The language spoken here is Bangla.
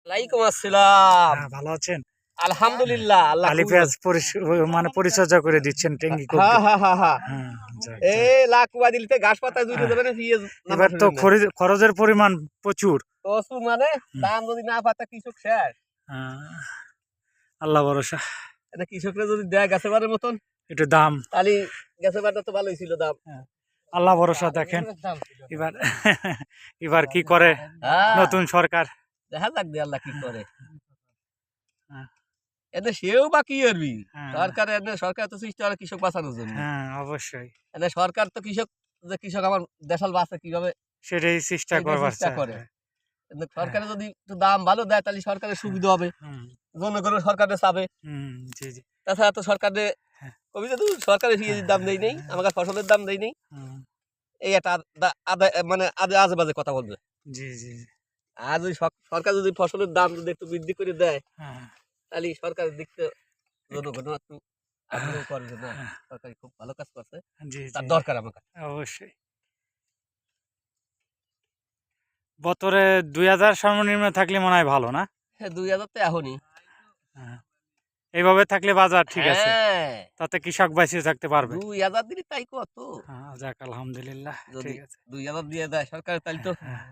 ওয়ালাইকুম আসসালাম। ভালো আছেন? আলহামদুলিল্লাহ, আল্লাহ আলি খুবই পেঁয়াজ মানে পরিচর্যা করে দিচ্ছেন ট্যাঙ্কি করে হ্যাঁ, দিয়ে। হ্যাঁ, হ্যাঁ, হ্যাঁ। হ্যাঁ, যাক, এ যাক। লাকুয়া দিলিতে ঘাস পাতা জুড়ে আহ, দেবে না পিএস নাম্বার এবার তো শুনেন না। খরচের পরিমাণ প্রচুর। কসু মানে হুম, দাম যদি না পাতা কৃষক শেষ। আহ, আল্লাহ ভরসা। এটা কৃষকরা যদি দেয় গাছের বারের মতন একটু দাম। তাহলে গাছের বারটা তো ভালোই ছিল দাম। হ্যাঁ, আল্লাহ ভরসা দেখেন এবার এবার কি করে হ্যাঁ, নতুন সরকার। দেখা যাক দিয়ে আল্লাহ কি করে। হ্যাঁ, এনে সেও বা কি করবি? হ্যাঁ, সরকার তো সৃষ্টি হয় কৃষক বাঁচানোর জন্য। হ্যাঁ, অবশ্যই এনে সরকার তো কৃষক আমার দেশাল বাঁচে কিভাবে সেটাই চেষ্টা সেইটাই করবার চেষ্টা করে। হ্যাঁ, কিন্তু হ্যাঁ, সরকারে যদি একটু দাম ভালো দেয় তাহলে সরকারের হ্যাঁ, সুবিধা হবে, হুম, জনগণও সরকারে চাবে। জি জি, তাছাড়া তো সরকারে হ্যাঁ, কবি তো সরকারের হ্যাঁ, ইয়ের দাম দেই নেই, হ্যাঁ, আমাকে ফসলের দাম দেই নেই। হুম, এই একটা আদায় মানে আজে বাজে কথা বলবে। জি জি, আর যদি সরকার যদি ফসলের দাম যদি একটু বৃদ্ধি করে দেয় হ্যাঁ, তাহলে সরকারের দিক থেকে একটু, জনগণও একটু হ্যাঁ, আগ্রহ করবে না হ্যাঁ, সরকার খুব ভালো কাজ করছে, জি জি, তার দরকার আমার কাছে। অবশ্যই। বছরে ২,০০০ সর্বনিম্ন থাকলে মনে হয় ভালো না? হ্যাঁ, ২,০০০ তো এখনই। হ্যাঁ, এইভাবে থাকলে বাজার ঠিক আছে। হ্যাঁ, তাতে কৃষক বাঁচিয়ে থাকতে পারবে। ২,০০০ দিলে তাই কত? যাক আলহামদুলিল্লাহ যদি ঠিক আছে। ২,০০০ দিয়ে দেয় সরকার তাহলে তো হ্যাঁ।